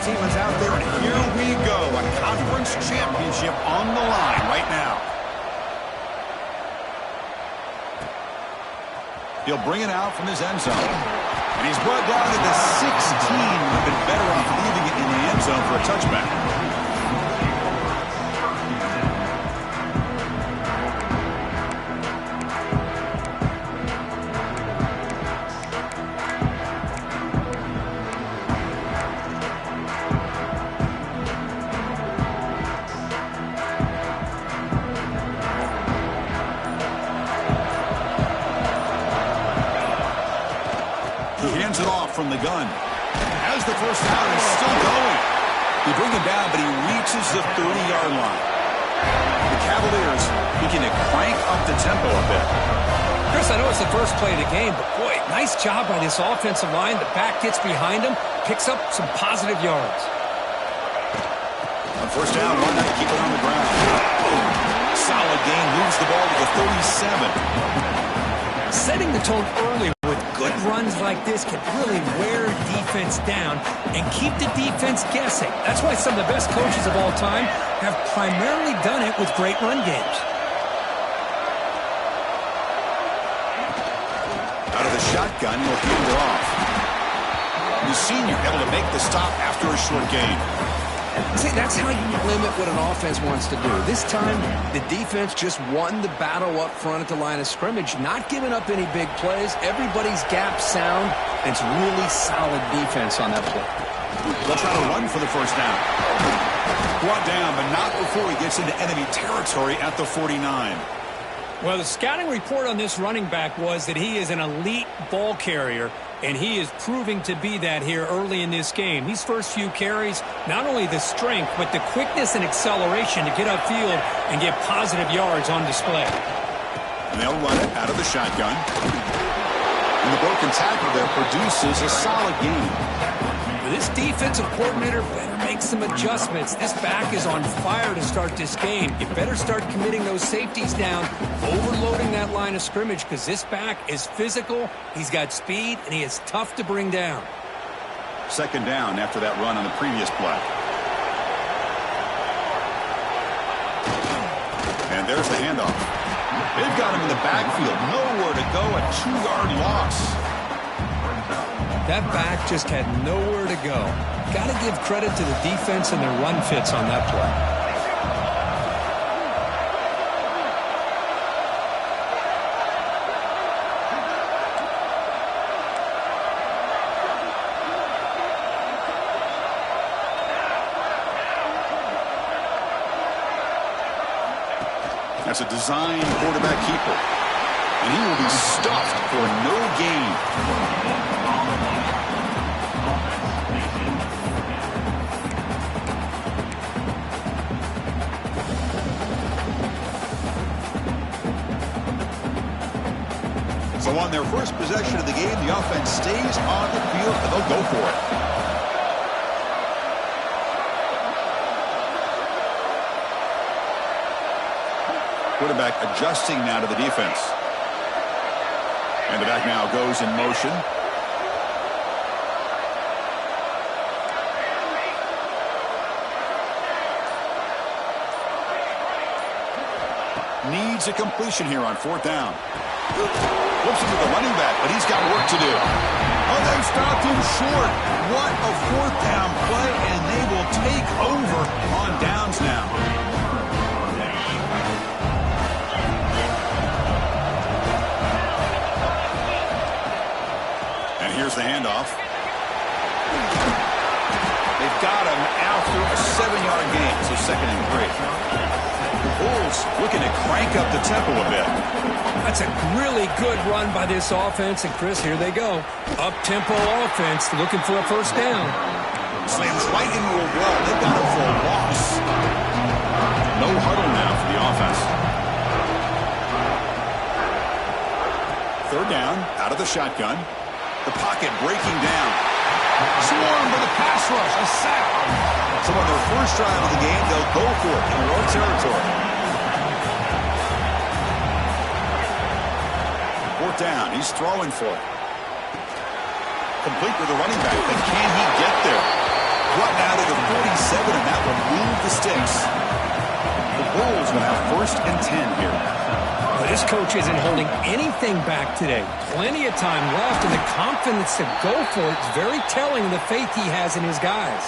team is out there, and here we go. A conference championship on the line right now. He'll bring it out from his end zone. And he's brought down to the 16. Would have been better off leaving it in the end zone for a touchback. From the gun. As the first down is still going. You bring him down, but he reaches the 30-yard line. The Cavaliers begin to crank up the tempo a bit. Chris, I know it's the first play of the game, but boy, nice job by this offensive line. The back gets behind him, picks up some positive yards. On first down, why not keep it on the ground? Solid gain, moves the ball to the 37. Setting the tone early with good runs like this can really wear defense down and keep the defense guessing. That's why some of the best coaches of all time have primarily done it with great run games. Out of the shotgun, he'll hand it off. The senior able to make the stop after a short gain. See, that's how you limit what an offense wants to do. This time, the defense just won the battle up front at the line of scrimmage, not giving up any big plays. Everybody's gap sound, and it's really solid defense on that play. They'll try to run for the first down. Brought down, but not before he gets into enemy territory at the 49. Well, the scouting report on this running back was that he is an elite ball carrier, and he is proving to be that here early in this game. These first few carries, not only the strength, but the quickness and acceleration to get upfield and get positive yards on display. And they'll run it out of the shotgun. And the broken tackle there produces a solid gain. This defensive coordinator better make some adjustments. This back is on fire to start this game. You better start committing those safeties down, overloading that line of scrimmage, because this back is physical, he's got speed, and he is tough to bring down. Second down after that run on the previous play. And there's the handoff. They've got him in the backfield. Nowhere to go, a 2-yard loss. That back just had nowhere to go. Got to give credit to the defense and their run fits on that play. That's a design quarterback keeper. And he will be stuffed for no gain. So on their first possession of the game, the offense stays on the field, and they'll go for it. Quarterback adjusting now to the defense. And the back now goes in motion. Needs a completion here on fourth down. Flips it to the running back, but he's got work to do. Oh, they've stopped him short. What a fourth down play, and they will take over on downs now. And here's the handoff. They've got him after a 7-yard gain, so 2nd and 3. Bulls looking to crank up the tempo a bit. That's a really good run by this offense. And, Chris, here they go. Up-tempo offense looking for a first down. Slams right into a wall. They've got him for a loss. No huddle now for the offense. Third down, out of the shotgun. The pocket breaking down. Swarmed by the pass rush. A sack. So on their first drive of the game, they'll go for it in their own territory. Fourth down. He's throwing for it. Complete with the running back, but can he get there? brought now to the 47, and that will move the sticks. The Bulls will have 1st and 10 here. Well, this coach isn't holding anything back today. Plenty of time left, and the confidence to go for it is very telling of the faith he has in his guys.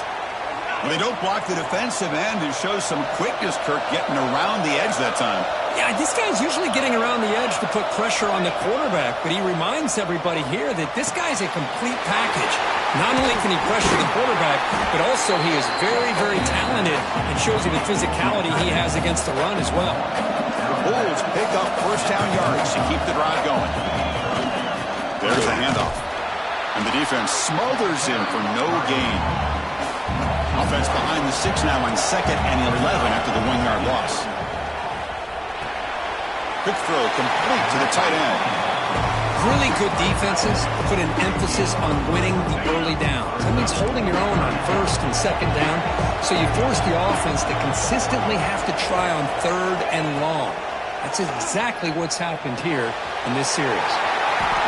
Well, they don't block the defensive end and show some quickness, Kirk, getting around the edge that time. Yeah, this guy's usually getting around the edge to put pressure on the quarterback, but he reminds everybody here that this guy's a complete package. Not only can he pressure the quarterback, but also he is very, very talented and shows you the physicality he has against the run as well. The Bulls pick up 1st down yards to keep the drive going. There's a handoff. And the defense smothers him for no gain. Offense behind the 6 now on 2nd and 11 after the 1-yard loss. Quick throw complete to the tight end. Really good defenses put an emphasis on winning the early downs. That means holding your own on 1st and 2nd down, so you force the offense to consistently have to try on 3rd and long. That's exactly what's happened here in this series.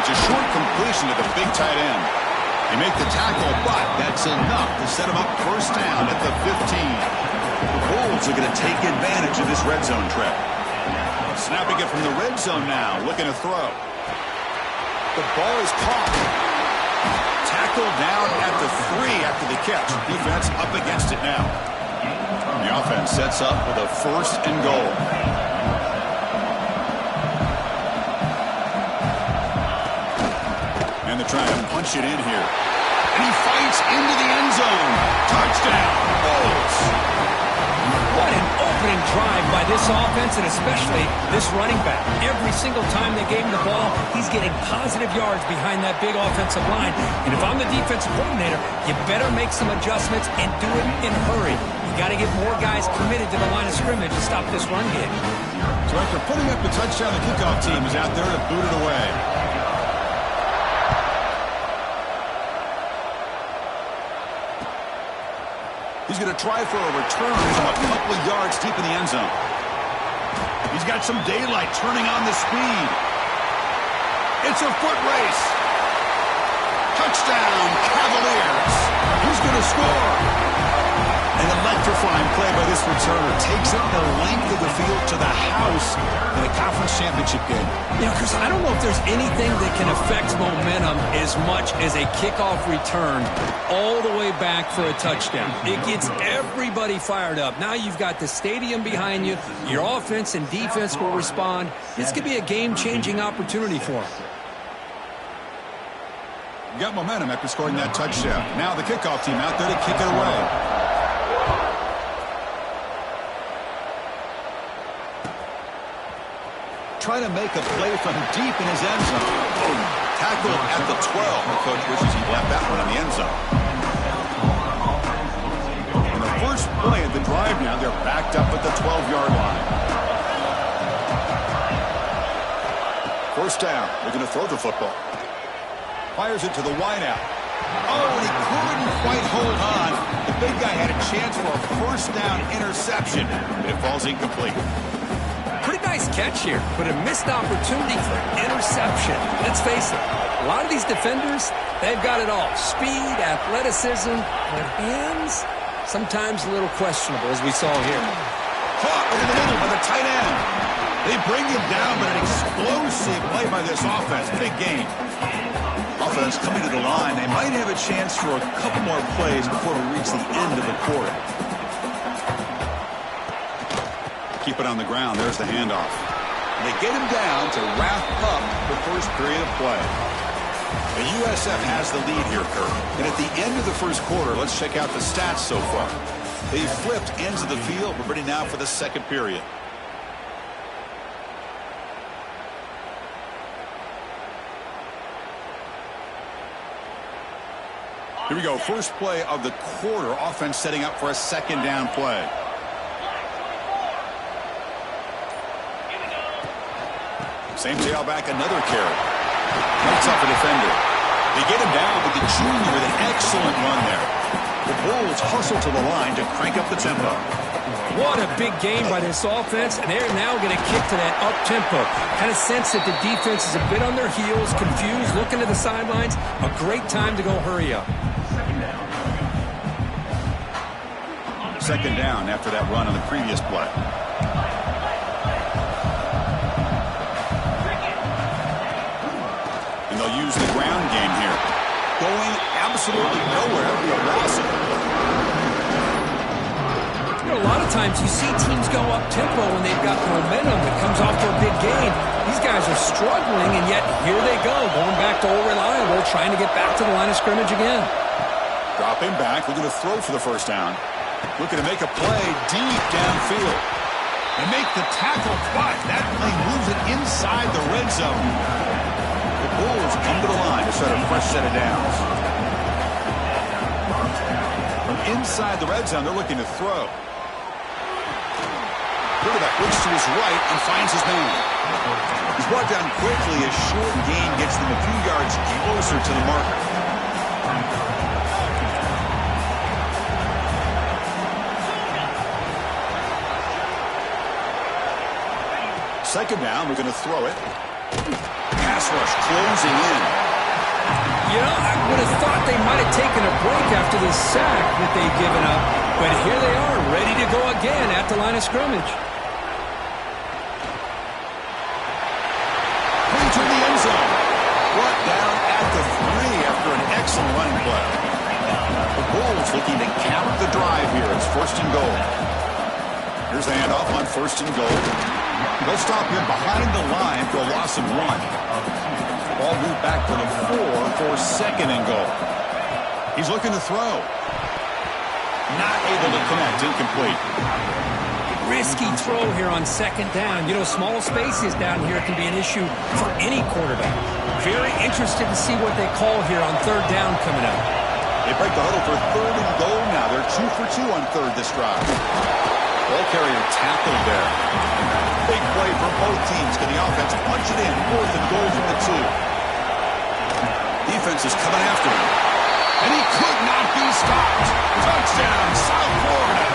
It's a short completion to the big tight end. They make the tackle, but that's enough to set him up 1st down at the 15. The Bulls are going to take advantage of this red zone trip. Snapping it from the red zone now, looking to throw. The ball is caught. Tackled down at the 3 after the catch. Defense up against it now. The offense sets up with a 1st and goal. And they're trying to punch it in here. And he fights into the end zone. Touchdown, Bulls. What an opening drive by this offense, and especially this running back. Every single time they gave him the ball, he's getting positive yards behind that big offensive line. And if I'm the defensive coordinator, you better make some adjustments and do it in a hurry. You got to get more guys committed to the line of scrimmage to stop this run game. So after putting up the touchdown, the kickoff team is out there to boot it away. He's going to try for a return from a couple of yards deep in the end zone. He's got some daylight turning on the speed. It's a foot race. Touchdown, Cavaliers. Who's going to score? An electrifying play by this returner. Takes it the length of the field to the house in a conference championship game. You know, Chris, I don't know if there's anything that can affect momentum as much as a kickoff return all the way back for a touchdown. It gets everybody fired up. Now you've got the stadium behind you. Your offense and defense will respond. This could be a game-changing opportunity for them. You got momentum after scoring that touchdown. Now the kickoff team out there to kick it away. Trying to make a play from deep in his end zone. Tackled at the 12. The coach wishes he left that one in the end zone. On the first play of the drive now, they're backed up at the 12-yard line. 1st down. They're going to throw the football. Fires it to the wideout. Oh, and he couldn't quite hold on. The big guy had a chance for a 1st down interception, but it falls incomplete. Pretty nice catch here, but a missed opportunity for interception. Let's face it, a lot of these defenders, they've got it all. Speed, athleticism, but hands, sometimes a little questionable, as we saw here. Caught over the middle by the tight end. They bring him down, but an explosive play by this offense. Big game. Offense coming to the line. They might have a chance for a couple more plays before we reach the end of the quarter. Keep it on the ground. There's the handoff. They get him down to wrap up the first period of play. The USF has the lead here, Kirk. And at the end of the first quarter, let's check out the stats so far. They've flipped ends of the field. We're ready now for the second period. Here we go. First play of the quarter. Offense setting up for a 2nd down play. Same tailback, another carry. Breaks up a defender. They get him down, but the junior with an excellent run there. The Bulls hustle to the line to crank up the tempo. What a big game by this offense, and they're now going to kick to that up-tempo. Kind of sense that the defense is a bit on their heels, confused, looking to the sidelines. A great time to go hurry up. Second down after that run on the previous play. And they'll use the ground game here. Going absolutely nowhere. It'll be a loss. You know, a lot of times you see teams go up-tempo when they've got momentum that comes off to a big gain. These guys are struggling, and yet here they go, going back to old reliable, trying to get back to the line of scrimmage again. Dropping back, looking to throw for the first down. Looking to make a play deep downfield. And make the tackle, but that play moves it inside the red zone. The Bulls come to the line to start a fresh set of downs. From inside the red zone, they're looking to throw. Quarterback looks to his right and finds his man. He's brought down quickly. A short gain gets them a few yards closer to the marker. Second down, we're going to throw it. Pass rush closing in. You know, I would have thought they might have taken a break after the sack that they've given up, but here they are, ready to go again at the line of scrimmage. Into the end zone. Brought down at the 3 after an excellent running play. The Bulls looking to cap the drive here. It's first and goal. Here's the handoff on first and goal. They'll stop him behind the line for a loss of 1. Ball moved back to the 4 for second and goal. He's looking to throw. Not able to connect. Incomplete. Risky throw here on second down. You know, small spaces down here can be an issue for any quarterback. Very interested to see what they call here on third down coming up. They break the huddle for third and goal now. They're 2 for 2 on third this drive. Ball carrier tackled there. Big play for both teams. Can the offense punch it in? Fourth and goal from the 2. Defense is coming after him. And he could not be stopped. Touchdown, South Florida.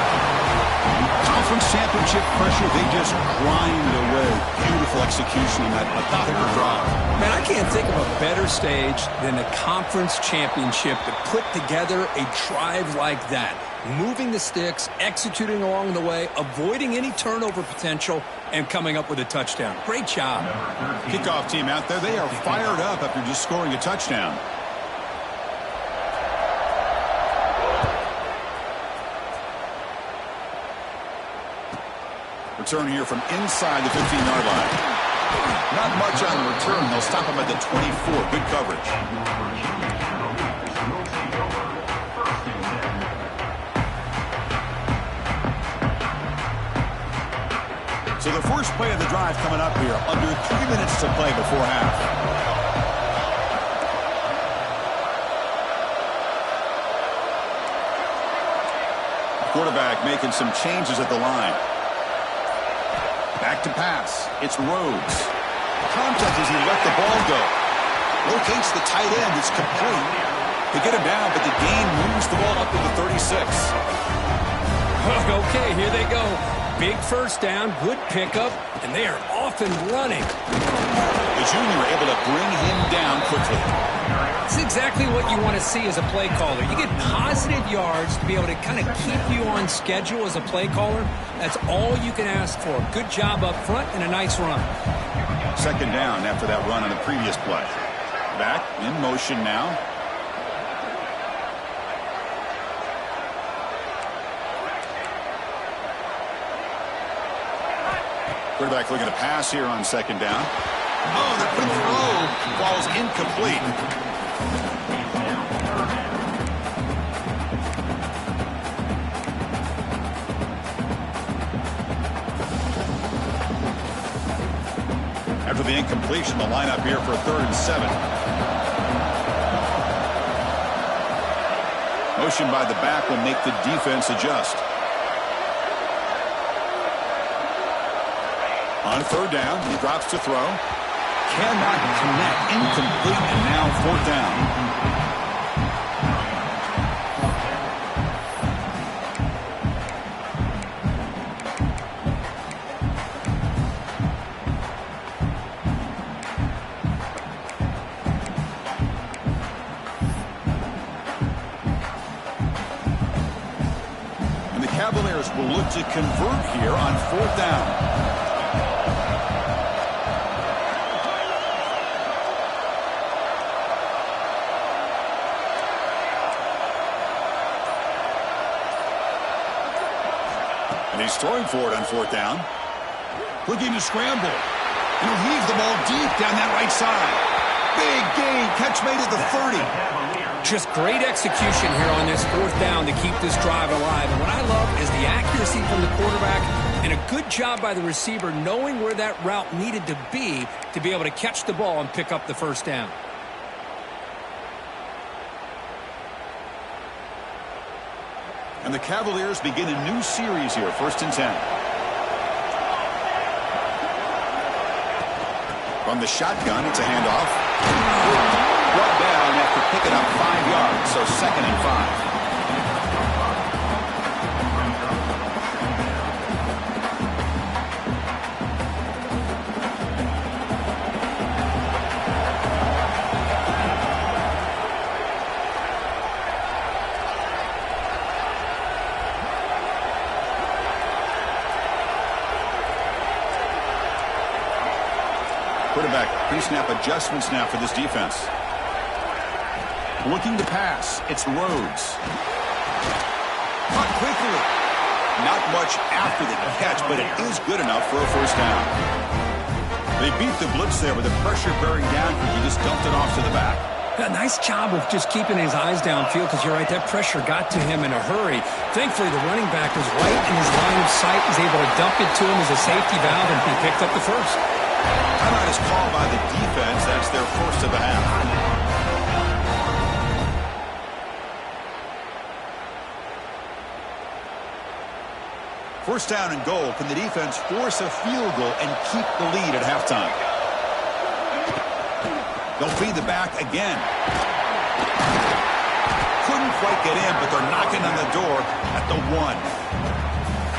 Conference championship pressure, they just grind away. Beautiful execution on that methodical drive. Man, I can't think of a better stage than the conference championship to put together a drive like that. Moving the sticks, executing along the way, avoiding any turnover potential, and coming up with a touchdown. Great job. Kickoff team out there, they are fired up after just scoring a touchdown. Return here from inside the 15-yard line. Not much on the return. They'll stop him at the 24. Good coverage. So the first play of the drive coming up here. Under 3 minutes to play before half. Quarterback making some changes at the line. Back to pass. It's Rhodes. Contact as he let the ball go. Locates the tight end. It's complete. They get him down, but the gain moves the ball up to the 36. Okay, here they go. Big first down, good pickup, and they are off and running. The junior able to bring him down quickly. It's exactly what you want to see as a play caller. You get positive yards to be able to kind of keep you on schedule as a play caller. That's all you can ask for. Good job up front and a nice run. Second down after that run on the previous play. Back in motion now. Quarterback looking to pass here on second down. Oh, the quick throw falls incomplete. After the incompletion, the lineup here for 3rd and 7. Motion by the back will make the defense adjust. On third down, he drops to throw. Cannot connect. Incomplete, and now 4th down. Cavaliers will look to convert here on 4th down. And he's throwing for it on 4th down. Looking to scramble. And he'll heave the ball deep down that right side. Big gain. Catch made at the 30. Just great execution here on this 4th down to keep this drive alive. And what I love is the accuracy from the quarterback and a good job by the receiver knowing where that route needed to be able to catch the ball and pick up the 1st down. And the Cavaliers begin a new series here, 1st and 10. From the shotgun, it's a handoff. Brought down after picking up 5 yards, so 2nd and 5. Quarterback pre-snap adjustments now for this defense. Looking to pass. It's Rhodes. Caught quickly. Not much after the catch, but it is good enough for a 1st down. They beat the blitz there with the pressure bearing down. He just dumped it off to the back. Yeah, nice job of just keeping his eyes downfield because you're right, that pressure got to him in a hurry. Thankfully, the running back was right in his line of sight. He's able to dump it to him as a safety valve, and he picked up the 1st. Timeout is called by the defense. That's their 1st of the half. First down and goal. Can the defense force a field goal and keep the lead at halftime? They'll feed the back again. Couldn't quite get in, but they're knocking on the door at the 1.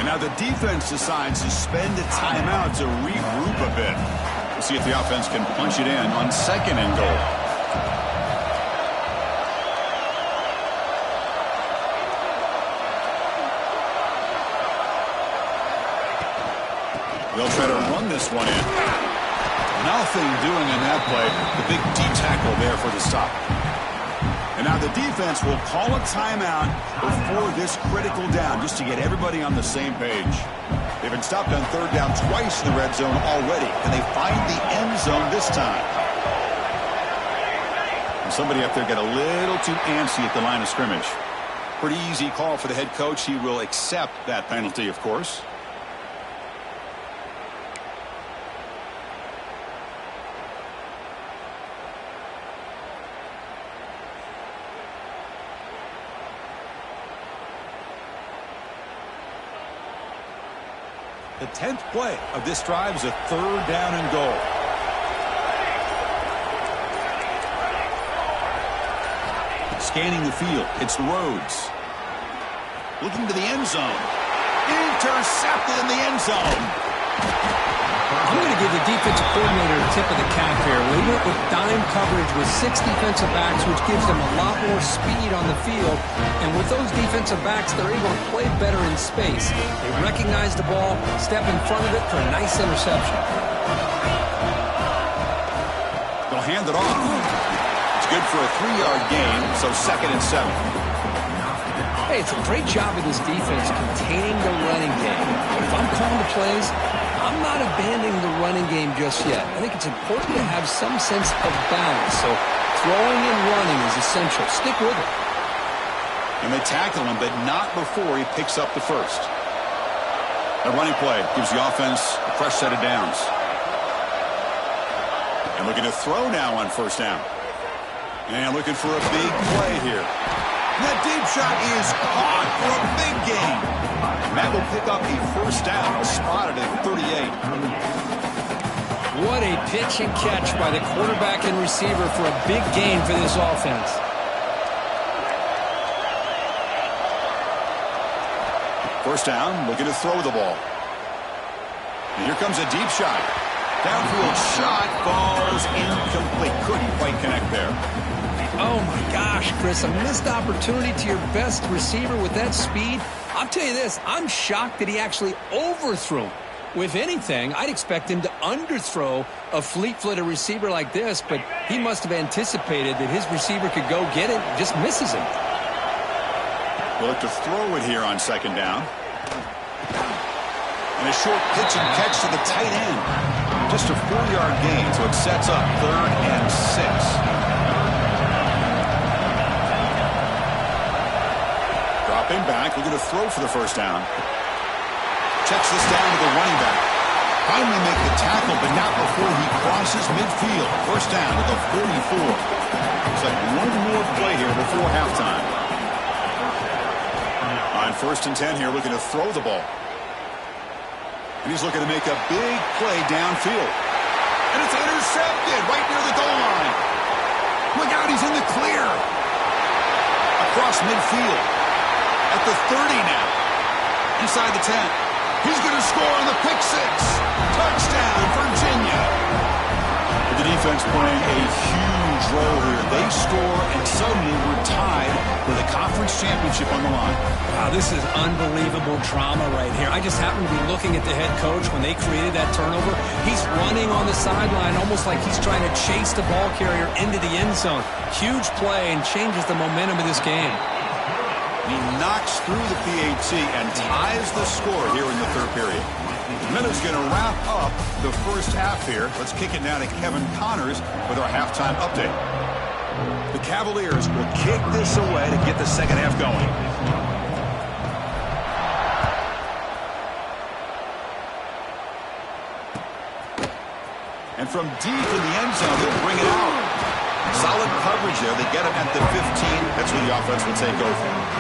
And now the defense decides to spend a timeout to regroup a bit. We'll see if the offense can punch it in on 2nd and goal. They'll try to run this one in. Nothing doing in that play. The big D tackle there for the stop. And now the defense will call a timeout before this critical down, just to get everybody on the same page. They've been stopped on 3rd down twice in the red zone already, and they find the end zone this time. And somebody up there got a little too antsy at the line of scrimmage. Pretty easy call for the head coach. He will accept that penalty, of course. The 10th play of this drive is a 3rd down and goal. Scanning the field, it's Rhodes. Looking to the end zone. Intercepted in the end zone. I'm going to give the defensive coordinator a tip of the cap here. We went with dime coverage with 6 defensive backs, which gives them a lot more speed on the field. And with those defensive backs, they're able to play better in space. They recognize the ball, step in front of it for a nice interception. They'll hand it off. It's good for a 3-yard gain, so 2nd and 7. Hey, it's a great job of this defense containing the running game. But if I'm calling the plays, I'm not abandoning the running game just yet. I think it's important to have some sense of balance. So throwing and running is essential. Stick with it. And they tackle him, but not before he picks up the 1st. A running play gives the offense a fresh set of downs. And looking to throw now on 1st down. And looking for a big play here. That deep shot is caught for a big gain. And that will pick up a 1st down, spotted at 38. What a pitch and catch by the quarterback and receiver for a big gain for this offense. First down, looking to throw the ball. And here comes a deep shot. Downfield shot falls incomplete. Couldn't quite connect there. Oh, my gosh, Chris, a missed opportunity to your best receiver with that speed. I'll tell you this, I'm shocked that he actually overthrew him. If anything, I'd expect him to underthrow a fleet-footed receiver like this, but he must have anticipated that his receiver could go get it and just misses him. We'll look to throw it here on second down. And a short pitch and catch to the tight end. Just a 4-yard gain, so it sets up 3rd and 6. Dropping back, we're going to throw for the first down. Checks this down to the running back. Finally make the tackle, but not before he crosses midfield. First down to the 44. Looks like one more play here before halftime. On 1st and 10 here, looking to throw the ball. And he's looking to make a big play downfield. And it's intercepted right near the goal line. Look out, he's in the clear. Across midfield. At the 30 now. Inside the 10. He's going to score on the pick 6. Touchdown, Virginia. The defense playing a huge role here. They score, and suddenly we're tied with a conference championship on the line. Wow, this is unbelievable drama right here. I just happen to be looking at the head coach when they created that turnover. He's running on the sideline almost like he's trying to chase the ball carrier into the end zone. Huge play and changes the momentum of this game. He knocks through the PAT and ties the score here in the 3rd period. Miller's going to wrap up the first half here. Let's kick it now to Kevin Connors with our halftime update. The Cavaliers will kick this away to get the second half going. And from deep in the end zone, they'll bring it out. Solid coverage there. They get him at the 15. That's where the offense will take over.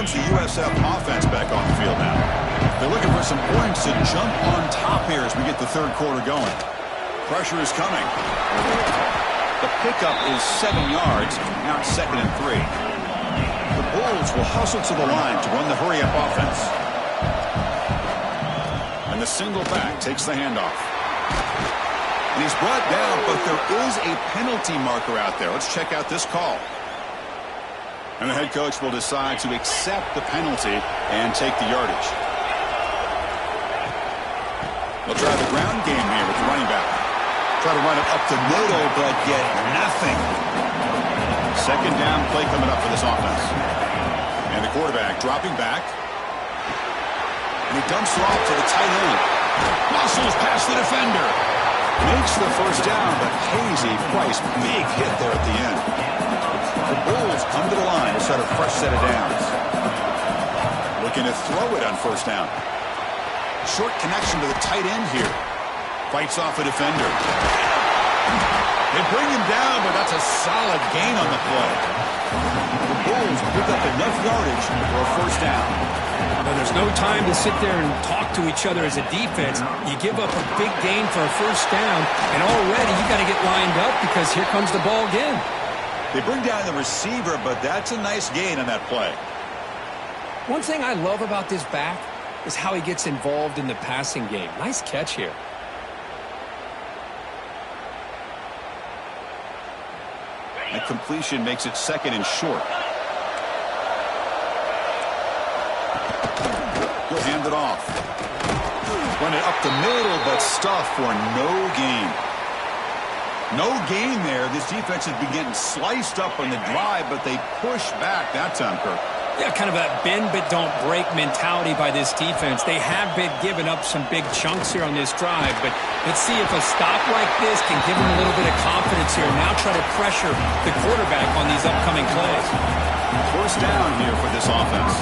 The USF offense back on the field now. They're looking for some points to jump on top here as we get the 3rd quarter going. Pressure is coming. The pickup is 7 yards. Now it's 2nd and 3. The Bulls will hustle to the line to run the hurry-up offense. And the single back takes the handoff. And he's brought down, but there is a penalty marker out there. Let's check out this call. And the head coach will decide to accept the penalty and take the yardage. They'll try the ground game here with the running back. Try to run it up the middle, but get nothing. Second down play coming up for this offense. And the quarterback dropping back. And he dumps it off to the tight end. Muscles past the defender. Makes the first down, but Hazy Price, big hit there at the end. The Bulls come to the line to set a fresh set of downs. Looking to throw it on first down. Short connection to the tight end here. Fights off a defender. They bring him down, but that's a solid gain on the play. The Bulls pick up enough yardage for a first down. Well, there's no time to sit there and talk to each other as a defense. You give up a big gain for a first down, and already you got to get lined up because here comes the ball again. They bring down the receiver, but that's a nice gain on that play. One thing I love about this back is how he gets involved in the passing game. Nice catch here. And completion makes it 2nd and short. He'll hand it off. Run it up the middle, but stuffed for no gain. No gain there. This defense has been getting sliced up on the drive, but they push back that time, Kirk. Yeah, kind of a bend but don't break mentality by this defense. They have been giving up some big chunks here on this drive, but let's see if a stop like this can give them a little bit of confidence here. Now try to pressure the quarterback on these upcoming plays. First down here for this offense.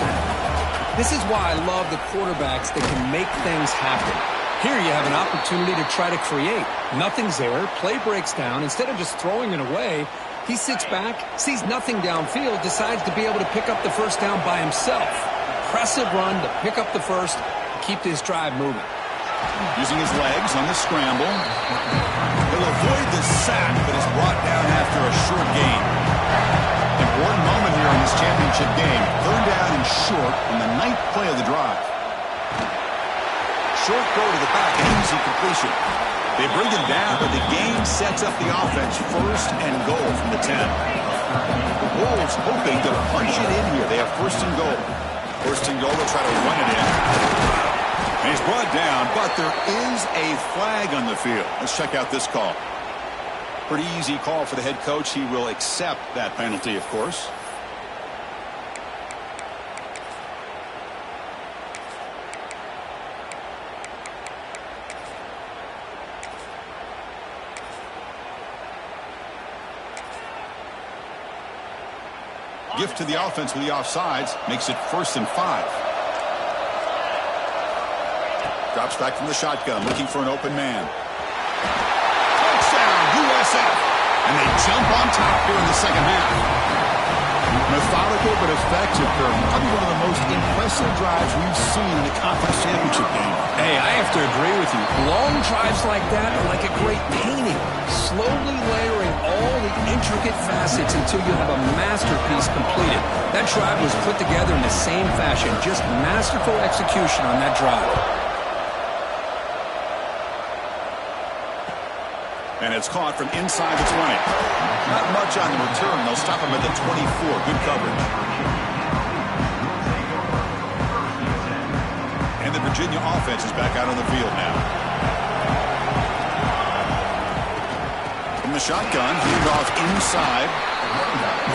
This is why I love the quarterbacks that can make things happen. Here you have an opportunity to try to create. Nothing's there. Play breaks down. Instead of just throwing it away, he sits back, sees nothing downfield, decides to be able to pick up the first down by himself. Impressive run to pick up the first, keep this drive moving. Using his legs on the scramble. He'll avoid the sack, but is brought down after a short gain. Important moment here in this championship game. short on the 9th play of the drive. Short throw to the back, an easy completion. They bring him down, but the game sets up the offense. 1st and goal from the 10. The Wolves hoping to punch it in here. They have 1st and goal. 1st and goal, they'll try to run it in. And he's brought down, but there is a flag on the field. Let's check out this call. Pretty easy call for the head coach. He will accept that penalty, of course. Gift to the offense with the offsides. Makes it 1st and 5. Drops back from the shotgun, looking for an open man. Touchdown, USF. And they jump on top here in the second half. Methodical but effective, Kirk. Probably one of the most impressive drives we've seen in the conference championship game. Hey, I have to agree with you. Long drives like that are like a great painting. Slowly layering all the intricate facets until you have a masterpiece completed. That drive was put together in the same fashion. Just masterful execution on that drive. And it's caught from inside the 20. Not much on the return. They'll stop him at the 24. Good coverage. And the Virginia offense is back out on the field now. From the shotgun, handed off inside.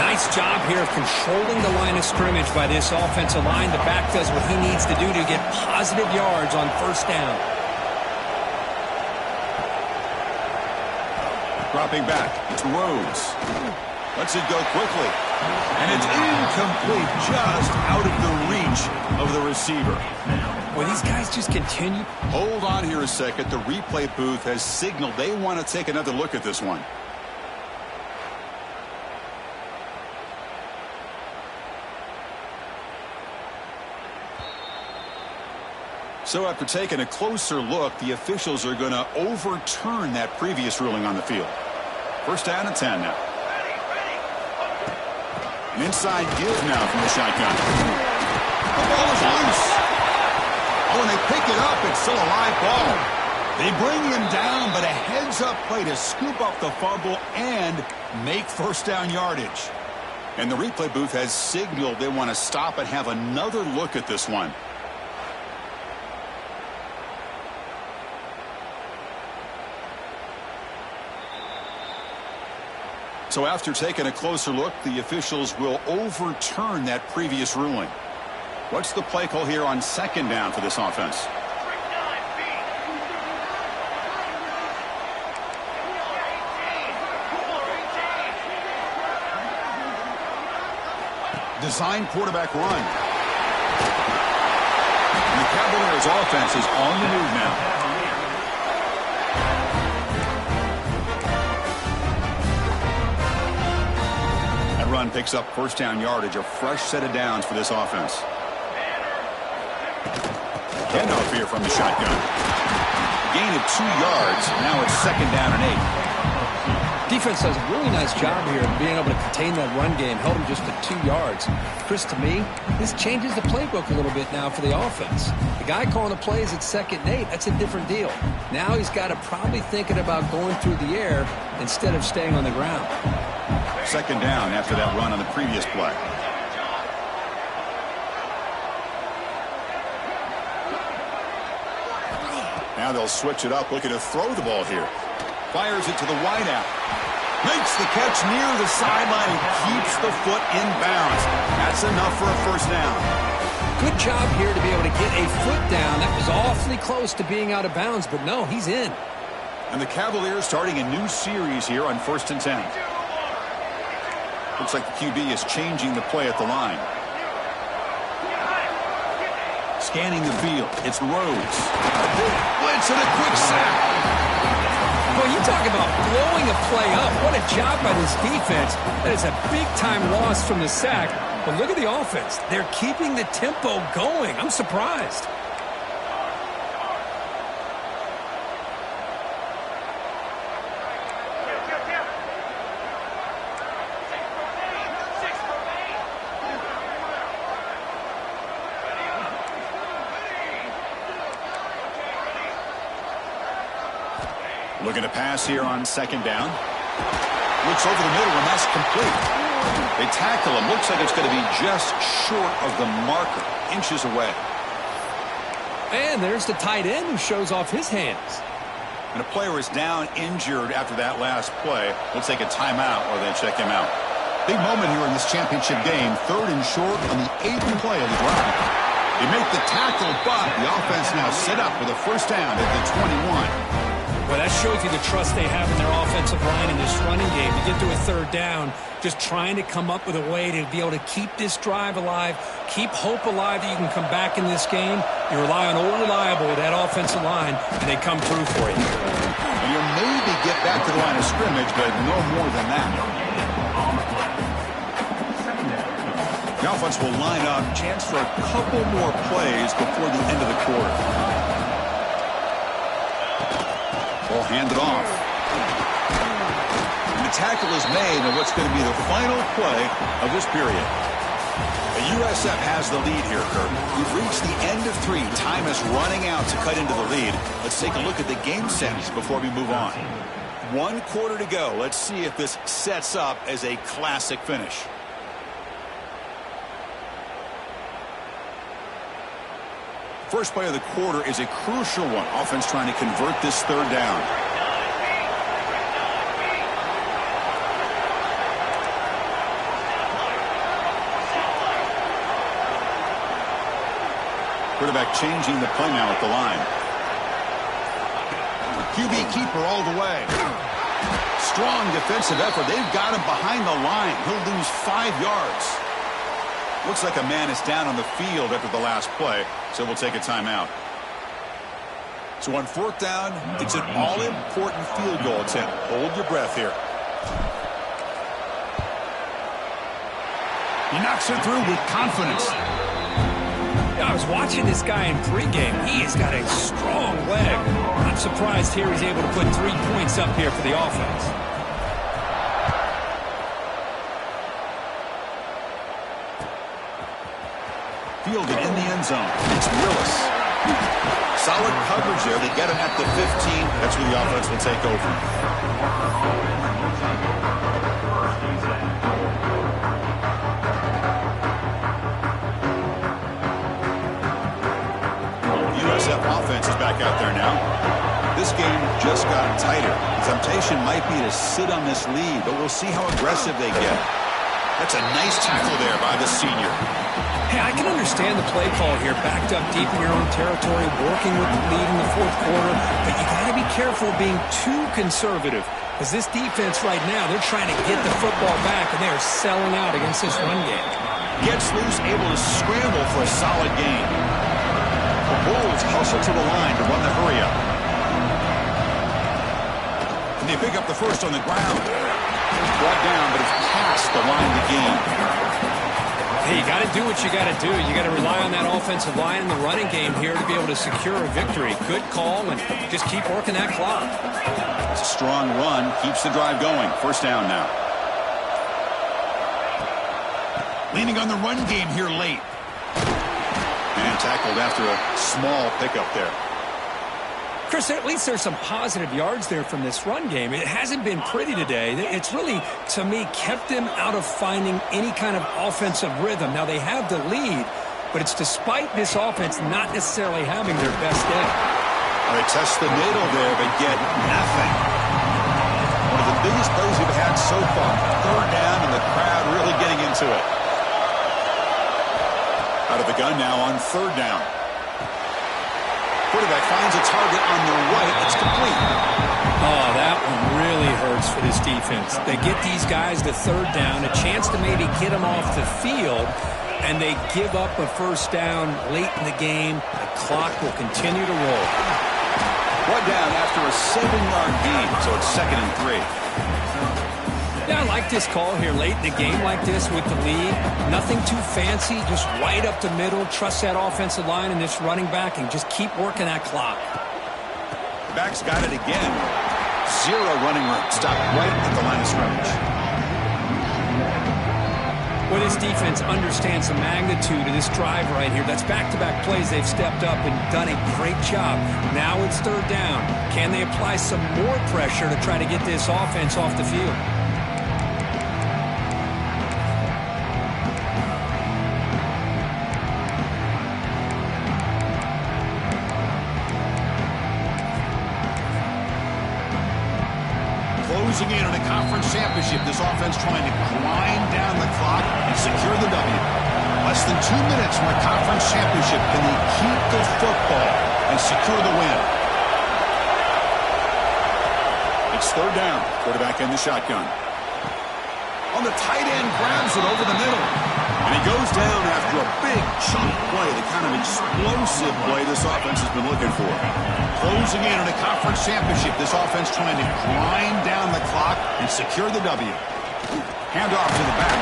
Nice job here of controlling the line of scrimmage by this offensive line. The back does what he needs to do to get positive yards on 1st down. Dropping back, it's Rhodes. Lets it go quickly. And it's incomplete, just out of the reach of the receiver. Well, these guys just continue. Hold on here a second. The replay booth has signaled they want to take another look at this one. So after taking a closer look, the officials are going to overturn that previous ruling on the field. 1st down and 10 now. An inside give now from the shotgun. The ball is loose. Oh, and they pick it up. It's still a live ball. They bring him down, but a heads-up play to scoop up the fumble and make 1st down yardage. And the replay booth has signaled they want to stop and have another look at this one. So after taking a closer look, the officials will overturn that previous ruling. What's the play call here on 2nd down for this offense? Design quarterback run. And the Cavaliers offense is on the move now. Run picks up 1st down yardage, a fresh set of downs for this offense. Handoff here from the shotgun. Gain of 2 yards. Now it's 2nd down and 8. Defense does a really nice job here of being able to contain that run game, held him just to 2 yards. Chris, to me, this changes the playbook a little bit now for the offense. The guy calling the plays at 2nd and 8, that's a different deal. Now he's got to probably thinking about going through the air instead of staying on the ground. 2nd down after that run on the previous play. Now they'll switch it up, looking to throw the ball here. Fires it to the wideout. Makes the catch near the sideline and keeps the foot in bounds. That's enough for a 1st down. Good job here to be able to get a foot down. That was awfully close to being out of bounds, but no, he's in. And the Cavaliers starting a new series here on 1st and 10. Looks like the QB is changing the play at the line. Scanning the field, it's Rhodes. Blitz and a quick sack. Well, you talk about blowing a play up. What a job by this defense. That is a big-time loss from the sack. But look at the offense. They're keeping the tempo going. I'm surprised. Looking to pass here on second down. Looks over the middle, and that's complete. They tackle him. Looks like it's going to be just short of the marker, inches away. And there's the tight end who shows off his hands. And a player is down injured after that last play. We'll take a timeout or they check him out. Big moment here in this championship game. 3rd and short on the 8th play of the drive. They make the tackle, but the offense now set up with a first down at the 21. Well, that shows you the trust they have in their offensive line in this running game. You get to a 3rd down, just trying to come up with a way to be able to keep this drive alive, keep hope alive that you can come back in this game. You rely on old reliable with that offensive line, and they come through for you. And you'll maybe get back to the line of scrimmage, but no more than that. The offense will line up, chance for a couple more plays before the end of the quarter. Ball handed off. And the tackle is made on what's going to be the final play of this period. The USF has the lead here, Kirk. We've reached the end of 3. Time is running out to cut into the lead. Let's take a look at the game sentence before we move on. 1 quarter to go. Let's see if this sets up as a classic finish. First play of the quarter is a crucial one. Offense trying to convert this 3rd down. Quarterback changing the play now at the line. QB keeper all the way. Strong defensive effort. They've got him behind the line. He'll lose 5 yards. Looks like a man is down on the field after the last play, so we'll take a timeout. So on 4th down, it's an all-important field goal attempt. Hold your breath here. He knocks it through with confidence. I was watching this guy in pregame. He has got a strong leg. I'm surprised here he's able to put 3 points up here for the offense. Fielded in the end zone. It's Willis. Solid coverage there. They get him at the 15. That's where the offense will take over. USF offense is back out there now. This game just got tighter. The temptation might be to sit on this lead, but we'll see how aggressive they get. That's a nice tackle there by the senior. Hey, I can understand the play call here, backed up deep in your own territory, working with the lead in the 4th quarter, but you got to be careful of being too conservative, because this defense right now, they're trying to get the football back, and they are selling out against this run game. Gets loose, able to scramble for a solid gain. The Bulls hustle to the line to run the hurry up. And they pick up the first on the ground. Brought down, but it's past the line to gain. Hey, you got to do what you got to do. You got to rely on that offensive line in the running game here to be able to secure a victory. Good call, and just keep working that clock. It's a strong run. Keeps the drive going. First down now. Leaning on the run game here late. And tackled after a small pickup there. Chris, at least there's some positive yards there from this run game. It hasn't been pretty today. It's really, to me, kept them out of finding any kind of offensive rhythm. Now, they have the lead, but it's despite this offense not necessarily having their best day. Well, they test the middle there, but get nothing. One of the biggest plays we've had so far. 3rd down, and the crowd really getting into it. Out of the gun now on 3rd down. Quarterback finds a target on the right. It's complete. Oh, that one really hurts for this defense. They get these guys to 3rd down, a chance to maybe get them off the field, and they give up a first down late in the game. The clock will continue to roll. One down after a 7-yard gain, so it's 2nd and 3. Yeah, I like this call here late in the game like this with the lead. Nothing too fancy, just right up the middle. Trust that offensive line and this running back and just keep working that clock. Back's got it again. 0 running room. Stop right at the line of scrimmage. Well, this this defense understands the magnitude of this drive right here. That's back-to-back plays. They've stepped up and done a great job. Now it's third down. Can they apply some more pressure to try to get this offense off the field? Closing in on a conference championship, this offense trying to grind down the clock and secure the W. Less than 2 minutes from a conference championship. Can they keep the football and secure the win? It's third down. Quarterback in the shotgun. On the tight end, grabs it over the middle. And he goes down after a big chunk play, the kind of explosive play this offense has been looking for. Closing in on a conference championship, this offense trying to grind down the clock and secure the W. Handoff to the back.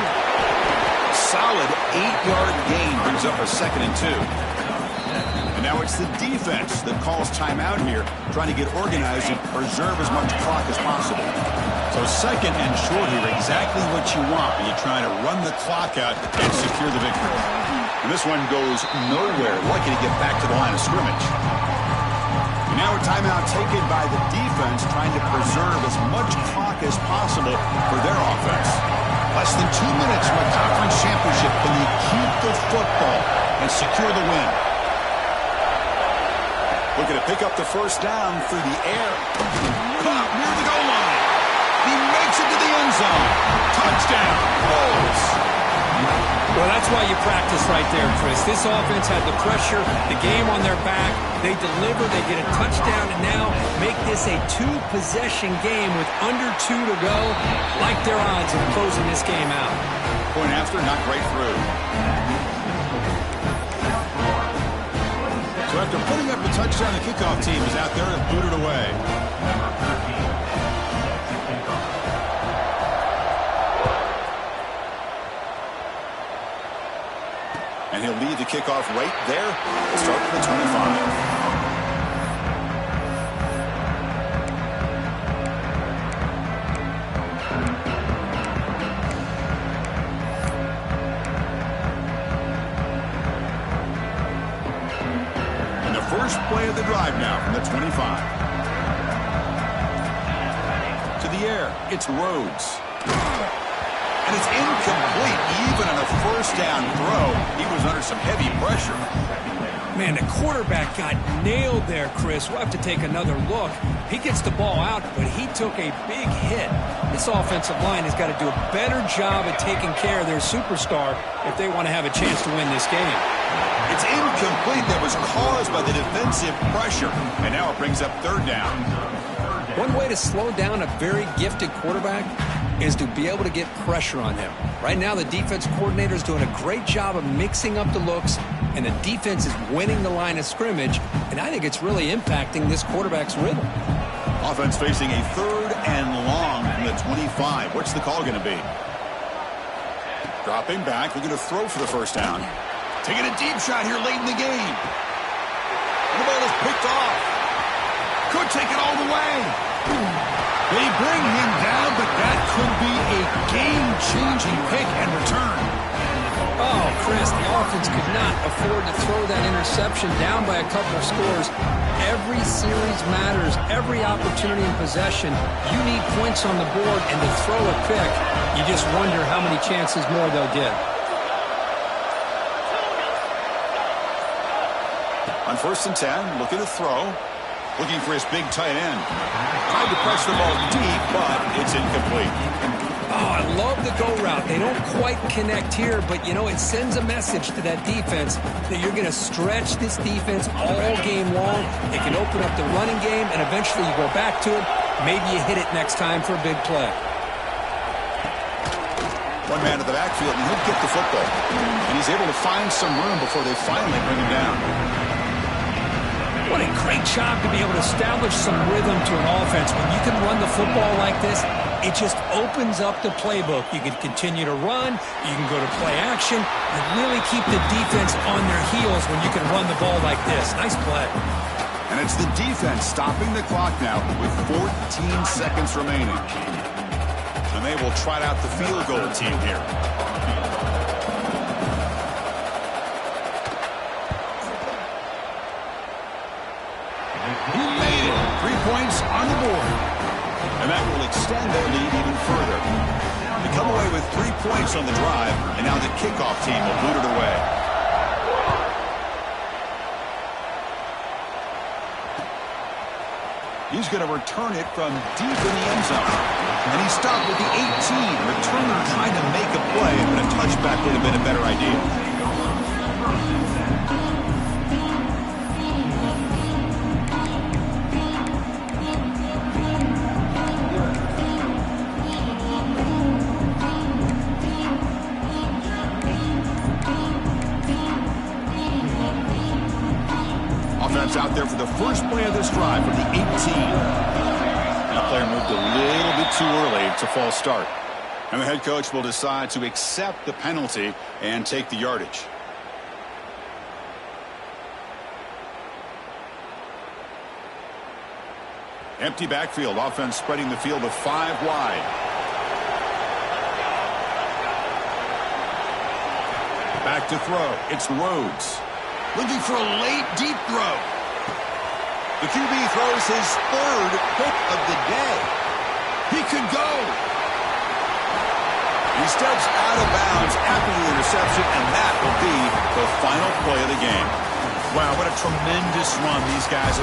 Solid 8-yard gain brings up a 2nd and 2. And now it's the defense that calls timeout here, trying to get organized and preserve as much clock as possible. So 2nd and short here, exactly what you want when you're trying to run the clock out and secure the victory. And this one goes nowhere, lucky to get back to the line of scrimmage. And now a timeout taken by the defense, trying to preserve as much clock as possible for their offense. Less than 2 minutes from a conference championship. Can they keep the football and secure the win? Looking to pick up the first down through the air. Caught near the goal line. He makes it to the end zone. Touchdown. Bulls. Well, that's why you practice right there, Chris. This offense had the pressure, the game on their back. They deliver, they get a touchdown, and now make this a 2-possession game with under 2 to go. Like their odds of closing this game out. Point after, not great through. So after putting up a touchdown, the kickoff team is out there to boot it away. And he'll lead the kickoff right there. We'll start with the 25. And the first play of the drive now from the 25. To the air, it's Rhodes. And it's incomplete. Even on a first down throw, he was under some heavy pressure. Man, the quarterback got nailed there, Chris. We'll have to take another look. He gets the ball out, but he took a big hit. This offensive line has got to do a better job at taking care of their superstar if they want to have a chance to win this game. It's incomplete. That was caused by the defensive pressure. And now it brings up third down. One way to slow down a very gifted quarterback is to be able to get pressure on him. Right now, the defense coordinator is doing a great job of mixing up the looks, and the defense is winning the line of scrimmage, and I think it's really impacting this quarterback's rhythm. Offense facing a 3rd and long from the 25. What's the call going to be? Dropping back, looking to throw for the first down. Taking a deep shot here late in the game. And the ball is picked off. Could take it all the way. They bring him down, but that could be a game-changing pick and return. Oh, Chris, the offense could not afford to throw that interception down by a couple of scores. Every series matters. Every opportunity in possession, you need points on the board, and to throw a pick, you just wonder how many chances more they'll get. On 1st and 10, looking to throw. Looking for his big tight end. Tried to press the ball deep, but it's incomplete. Oh, I love the go route. They don't quite connect here, but, you know, it sends a message to that defense that you're going to stretch this defense all game long. It can open up the running game, and eventually you go back to it. Maybe you hit it next time for a big play. One man to the backfield, and he'll get the football. And he's able to find some room before they finally bring him down. What a great job to be able to establish some rhythm to an offense. When you can run the football like this, it just opens up the playbook. You can continue to run. You can go to play action. And really keep the defense on their heels when you can run the ball like this. Nice play. And it's the defense stopping the clock now with 14 seconds remaining. And they will trot out the field goal team here. 3 points on the board. And that will extend their lead even further. They come away with 3 points on the drive, and now the kickoff team will boot it away. He's going to return it from deep in the end zone. And he stopped at the 18. Returner trying to make a play, but a touchback would have been a better idea. Offense out there for the first play of this drive from the 18. That player moved a little bit too early. It's a false start. And the head coach will decide to accept the penalty and take the yardage. Empty backfield. Offense spreading the field with 5 wide. Back to throw. It's Rhodes. Looking for a late, deep throw. The QB throws his 3rd pick of the day. He could go. He steps out of bounds after the interception, and that will be the final play of the game. Wow, what a tremendous run these guys have.